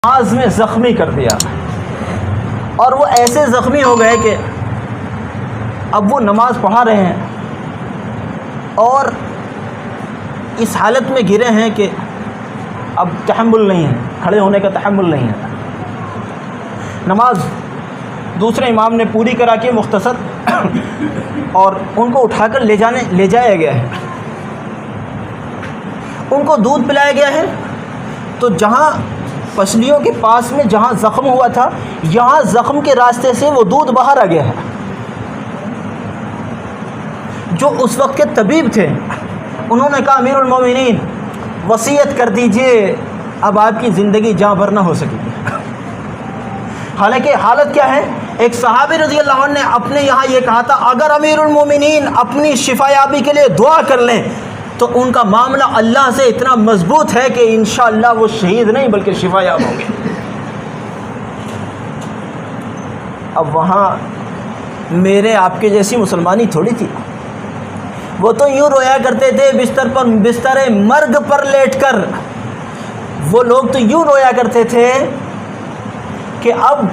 نماز میں زخمی کر دیا اور وہ ایسے زخمی ہو گئے کہ اب وہ نماز پڑھا رہے ہیں اور اس حالت میں گرے ہیں کہ اب تحمل نہیں ہے، کھڑے ہونے کا تحمل نہیں ہے۔ نماز دوسرے امام نے پوری کرا کے مختصر اور ان کو اٹھا کر لے جایا گیا ہے، ان کو دودھ پلایا گیا ہے۔ تو جہاں پسلیوں کے پاس میں جہاں زخم ہوا تھا، یہاں زخم کے راستے سے وہ دودھ باہر آ گیا ہے۔ جو اس وقت کے طبیب تھے انہوں نے کہا امیر المومنین وصیت کر دیجئے، اب آپ کی زندگی جاں بھر نہ ہو سکے گی۔ حالانکہ حالت کیا ہے، ایک صحابی رضی اللہ عنہ نے اپنے یہاں یہ کہا تھا اگر امیر المومنین اپنی شفا یابی کے لیے دعا کر لیں تو ان کا معاملہ اللہ سے اتنا مضبوط ہے کہ انشاءاللہ وہ شہید نہیں بلکہ شفا یاب ہوں گے۔ اب وہاں میرے آپ کے جیسی مسلمانی تھوڑی تھی، وہ تو یوں رویا کرتے تھے بستر مرگ پر لیٹ کر، وہ لوگ تو یوں رویا کرتے تھے کہ اب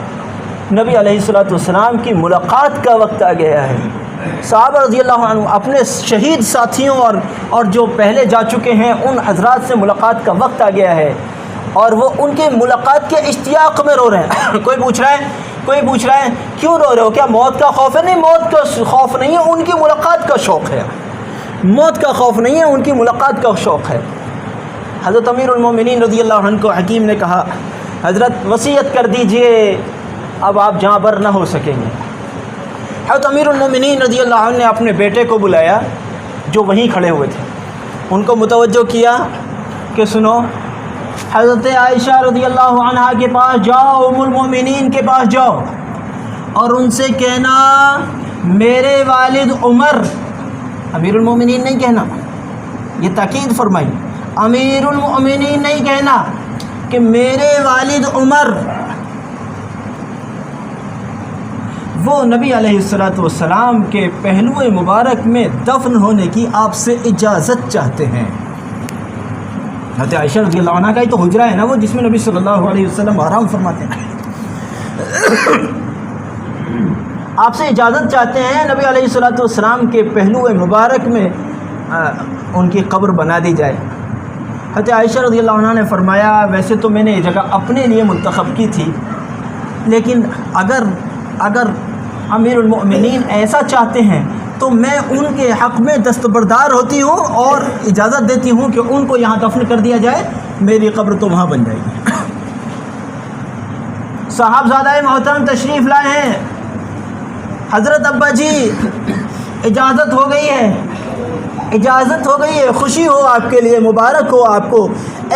نبی علیہ الصلوۃ والسلام کی ملاقات کا وقت آ گیا ہے۔ صحابہ رضی اللہ عنہ اپنے شہید ساتھیوں اور جو پہلے جا چکے ہیں ان حضرات سے ملاقات کا وقت آ گیا ہے، اور وہ ان کی ملاقات کے اشتیاق میں رو رہے ہیں۔ کوئی پوچھ رہا ہے کیوں رو رہے ہو، کیا موت کا خوف ہے؟ نہیں، موت کا خوف نہیں ہے، ان کی ملاقات کا شوق ہے۔ موت کا خوف نہیں ہے، ان کی ملاقات کا شوق ہے۔ حضرت امیر المومنین رضی اللہ عنہ کو حکیم نے کہا حضرت وصیت کر دیجئے، اب آپ جاں بر نہ ہو سکیں گے۔ حضرت امیر المومنین رضی اللہ عنہ نے اپنے بیٹے کو بلایا جو وہیں کھڑے ہوئے تھے، ان کو متوجہ کیا کہ سنو، حضرت عائشہ رضی اللہ عنہا کے پاس جاؤ، ام المومنین کے پاس جاؤ اور ان سے کہنا میرے والد عمر، امیر المومنین نہیں کہنا، یہ تاکید فرمائی، امیر المومنین نہیں کہنا کہ میرے والد عمر وہ نبی علیہ الصلوۃ والسلام کے پہلو مبارک میں دفن ہونے کی آپ سے اجازت چاہتے ہیں۔ حضرت عائشہ رضی اللہ عنہ کا ہی تو حجرہ ہے نا وہ، جس میں نبی صلی اللہ علیہ وسلم آرام فرماتے ہیں۔ آپ سے اجازت چاہتے ہیں نبی علیہ الصلوۃ والسلام کے پہلو مبارک میں ان کی قبر بنا دی جائے۔ حضرت عائشہ رضی اللہ عنہ نے فرمایا ویسے تو میں نے یہ جگہ اپنے لیے منتخب کی تھی، لیکن اگر امیر المؤمنین ایسا چاہتے ہیں تو میں ان کے حق میں دستبردار ہوتی ہوں اور اجازت دیتی ہوں کہ ان کو یہاں دفن کر دیا جائے، میری قبر تو وہاں بن جائے گی۔ صاحبزادہ محترم تشریف لائے ہیں، حضرت ابا جی اجازت ہو گئی ہے، اجازت ہو گئی ہے، خوشی ہو آپ کے لیے، مبارک ہو آپ کو،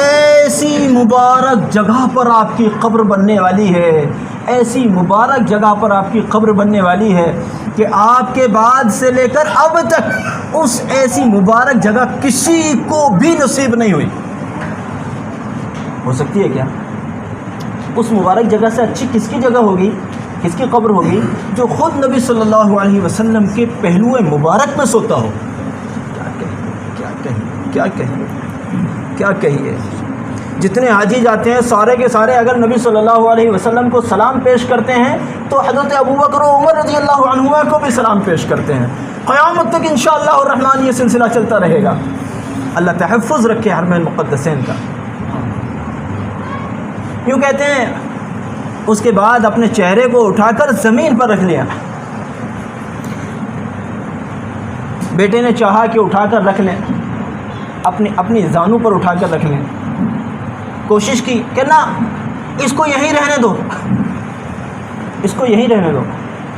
ایسی مبارک جگہ پر آپ کی قبر بننے والی ہے، ایسی مبارک جگہ پر آپ کی قبر بننے والی ہے کہ آپ کے بعد سے لے کر اب تک اس ایسی مبارک جگہ کسی کو بھی نصیب نہیں ہوئی۔ ہو سکتی ہے کیا؟ اس مبارک جگہ سے اچھی کس کی جگہ ہوگی، کس کی قبر ہوگی جو خود نبی صلی اللہ علیہ وسلم کے پہلو مبارک میں سوتا ہو۔ کیا کہیے، جتنے حاجی جاتے ہیں سارے کے سارے اگر نبی صلی اللہ علیہ وسلم کو سلام پیش کرتے ہیں تو حضرت ابوبکر و عمر رضی اللہ عنہما کو بھی سلام پیش کرتے ہیں۔ قیامت تک انشاءاللہ الرحمن یہ سلسلہ چلتا رہے گا۔ اللہ تحفظ رکھے حرمین مقدسین کا۔ یوں کہتے ہیں اس کے بعد اپنے چہرے کو اٹھا کر زمین پر رکھ لیا۔ بیٹے نے چاہا کہ اٹھا کر رکھ لیں، اپنی زانوں پر اٹھا کر رکھ لیں، کوشش کی کہ نہ اس کو یہیں رہنے دو، اس کو یہیں رہنے دو۔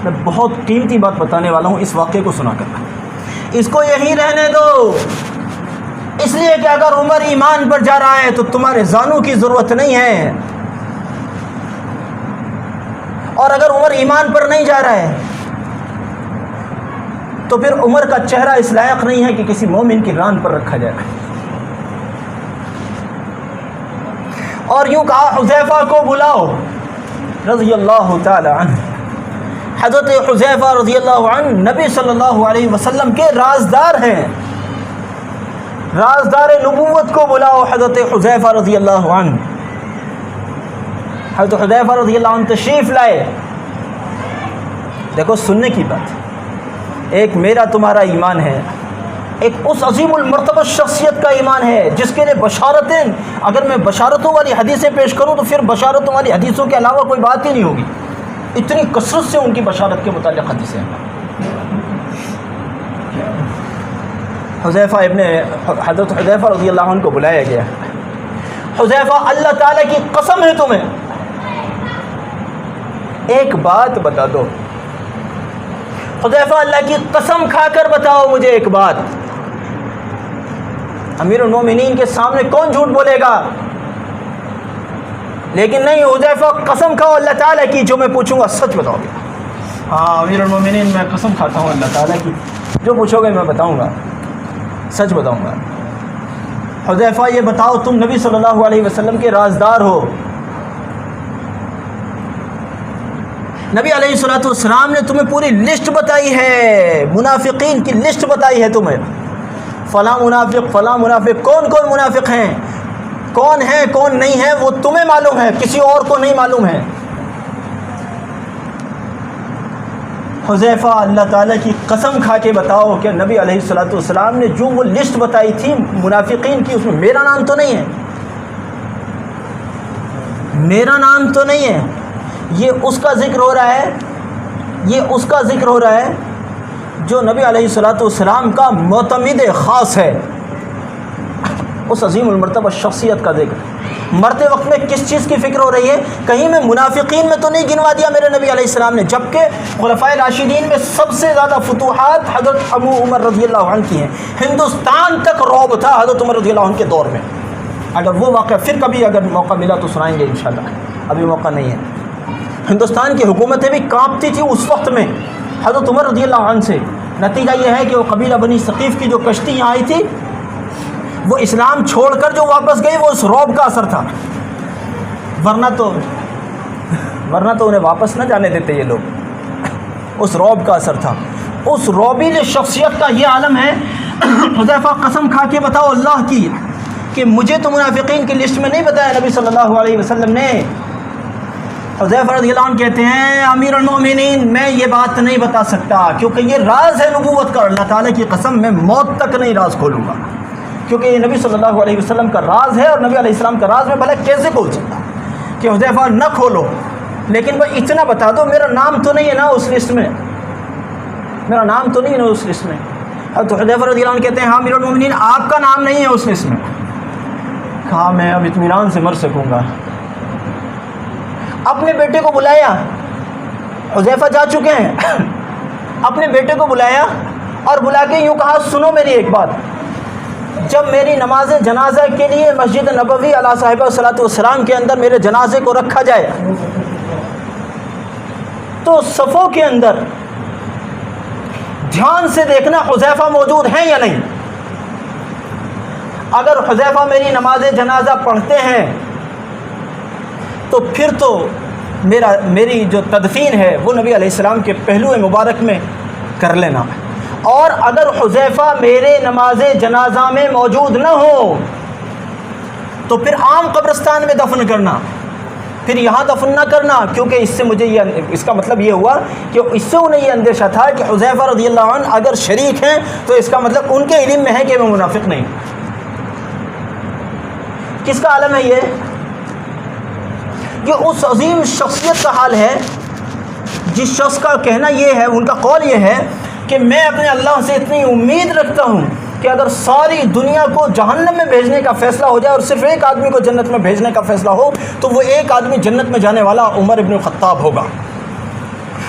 میں بہت قیمتی بات بتانے والا ہوں اس واقعے کو سنا کر، اس کو یہیں رہنے دو، اس لیے کہ اگر عمر ایمان پر جا رہا ہے تو تمہارے زانوں کی ضرورت نہیں ہے، اور اگر عمر ایمان پر نہیں جا رہا ہے تو پھر عمر کا چہرہ اس لائق نہیں ہے کہ کسی مومن کی ران پر رکھا جائے۔ اور یوں کہا حذیفہ کو بلاؤ رضی اللہ تعالی عنہ۔ حضرت حذیفہ رضی اللہ عنہ نبی صلی اللہ علیہ وسلم کے رازدار ہیں، رازدار نبوت کو بلاؤ حضرت حذیفہ رضی اللہ عنہ۔ حضرت حذیفہ رضی اللہ عنہ تشریف لائے. دیکھو سننے کی بات, ایک میرا تمہارا ایمان ہے, ایک اس عظیم المرتبہ شخصیت کا ایمان ہے جس کے لیے بشارتیں, اگر میں بشارتوں والی حدیثیں پیش کروں تو پھر بشارتوں والی حدیثوں کے علاوہ کوئی بات ہی نہیں ہوگی, اتنی کثرت سے ان کی بشارت کے متعلق حدیثیں ہیں. حضرت حذیفہ رضی اللہ عنہ کو بلایا گیا. حذیفہ اللہ تعالیٰ کی قسم ہے تمہیں ایک بات بتا دو. حذیفہ اللہ کی قسم کھا کر بتاؤ مجھے ایک بات. امیر المومنین کے سامنے کون جھوٹ بولے گا؟ لیکن نہیں, حذیفہ قسم کھاؤ اللہ تعالیٰ کی, جو میں پوچھوں گا سچ بتاؤ گے. ہاں امیر المومنین میں قسم کھاتا ہوں اللہ تعالیٰ کی, جو پوچھو گے میں بتاؤں گا, سچ بتاؤں گا. حذیفہ یہ بتاؤ تم نبی صلی اللہ علیہ وسلم کے رازدار ہو. نبی علیہ الصلوۃ والسلام نے تمہیں پوری لسٹ بتائی ہے, منافقین کی لسٹ بتائی ہے تمہیں, فلاں منافق فلاں منافق, کون کون منافق ہیں, کون ہیں کون نہیں ہیں وہ تمہیں معلوم ہے, کسی اور کو نہیں معلوم ہے. حذیفہ اللہ تعالیٰ کی قسم کھا کے بتاؤ کہ نبی علیہ الصلوۃ والسلام نے جو وہ لسٹ بتائی تھی منافقین کی, اس میں میرا نام تو نہیں ہے, میرا نام تو نہیں ہے. یہ اس کا ذکر ہو رہا ہے, یہ اس کا ذکر ہو رہا ہے جو نبی علیہ الصلوۃ والسلام کا معتمد خاص ہے, اس عظیم المرتبہ شخصیت کا ذکر. مرتے وقت میں کس چیز کی فکر ہو رہی ہے؟ کہیں میں منافقین میں تو نہیں گنوا دیا میرے نبی علیہ السلام نے, جبکہ خلفائے راشدین میں سب سے زیادہ فتوحات حضرت ابو عمر رضی اللہ عنہ کی ہیں. ہندوستان تک رعب تھا حضرت عمر رضی اللہ عنہ کے دور میں. اگر وہ واقعہ پھر کبھی اگر موقع ملا تو سنائیں گے انشاءاللہ, ابھی موقع نہیں ہے. ہندوستان کی حکومتیں بھی کانپتی تھی اس وقت میں حضرت عمر رضی اللہ عنہ سے. نتیجہ یہ ہے کہ وہ قبیلہ بنی ثقیف کی جو کشتی یہاں آئی تھی, وہ اسلام چھوڑ کر جو واپس گئی وہ اس رعب کا اثر تھا, ورنہ تو انہیں واپس نہ جانے دیتے یہ لوگ. اس رعب کا اثر تھا, اس رعبیل شخصیت کا یہ عالم ہے. حذیفہ قسم کھا کے بتاؤ اللہ کی کہ مجھے تو منافقین کی لسٹ میں نہیں بتایا نبی صلی اللہ علیہ وسلم نے. حذیفہ رضی اللہ عنہ کہتے ہیں امیر المومنین میں یہ بات نہیں بتا سکتا کیونکہ یہ راز ہے نبوت کا, اللہ تعالیٰ کی قسم میں موت تک نہیں راز کھولوں گا, کیونکہ یہ نبی صلی اللہ علیہ وسلم کا راز ہے, اور نبی علیہ السلام کا راز میں بھلا کیسے کھول سکتا کہ حذیفہ نہ کھولو, لیکن وہ اتنا بتا دو میرا نام تو نہیں ہے نا اس لسٹ میں, میرا نام تو نہیں ہے نا اس لسٹ میں. تو حذیفہ رضی اللہ عنہ کہتے ہیں ہاں امیر المومنین آپ کا نام نہیں ہے اس لسٹ میں. کہا میں اب اطمینان سے مر سکوں گا. اپنے بیٹے کو بلایا, حذیفہ جا چکے ہیں, اپنے بیٹے کو بلایا اور بلا کے یوں کہا سنو میری ایک بات, جب میری نماز جنازہ کے لیے مسجد نبوی علیہ صاحبہ صلاۃ والسلام کے اندر میرے جنازے کو رکھا جائے تو صفوں کے اندر دھیان سے دیکھنا حذیفہ موجود ہیں یا نہیں. اگر حذیفہ میری نماز جنازہ پڑھتے ہیں تو پھر تو میری جو تدفین ہے وہ نبی علیہ السلام کے پہلو مبارک میں کر لینا, اور اگر حذیفہ میرے نماز جنازہ میں موجود نہ ہو تو پھر عام قبرستان میں دفن کرنا, پھر یہاں دفن نہ کرنا, کیونکہ اس سے مجھے اس کا مطلب یہ ہوا کہ اس سے انہیں یہ اندیشہ تھا کہ حذیفہ رضی اللہ عنہ اگر شریک ہیں تو اس کا مطلب ان کے علم میں ہے کہ وہ منافق نہیں. کس کا عالم ہے یہ اس عظیم شخصیت کا حال ہے جس شخص کا کہنا یہ ہے, ان کا قول یہ ہے کہ میں اپنے اللہ سے اتنی امید رکھتا ہوں کہ اگر ساری دنیا کو جہنم میں بھیجنے کا فیصلہ ہو جائے اور صرف ایک آدمی کو جنت میں بھیجنے کا فیصلہ ہو تو وہ ایک آدمی جنت میں جانے والا عمر ابن الخطاب ہوگا.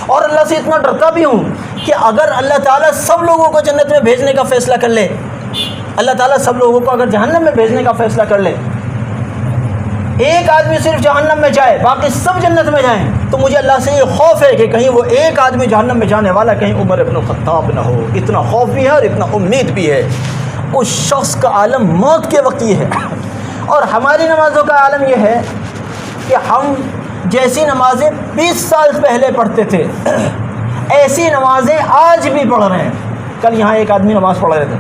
اور اللہ سے اتنا ڈرتا بھی ہوں کہ اگر اللہ تعالیٰ سب لوگوں کو جنت میں بھیجنے کا فیصلہ کر لے, اللہ تعالیٰ سب لوگوں کو اگر جہنم میں بھیجنے کا فیصلہ کر لے, ایک آدمی صرف جہنم میں جائے باقی سب جنت میں جائیں, تو مجھے اللہ سے یہ خوف ہے کہ کہیں وہ ایک آدمی جہنم میں جانے والا کہیں عمر ابن الخطاب نہ ہو. اتنا خوف بھی ہے اور اتنا امید بھی ہے. اس شخص کا عالم موت کے وقت یہ ہے, اور ہماری نمازوں کا عالم یہ ہے کہ ہم جیسی نمازیں 20 سال پہلے پڑھتے تھے ایسی نمازیں آج بھی پڑھ رہے ہیں. کل یہاں ایک آدمی نماز پڑھ رہے تھے,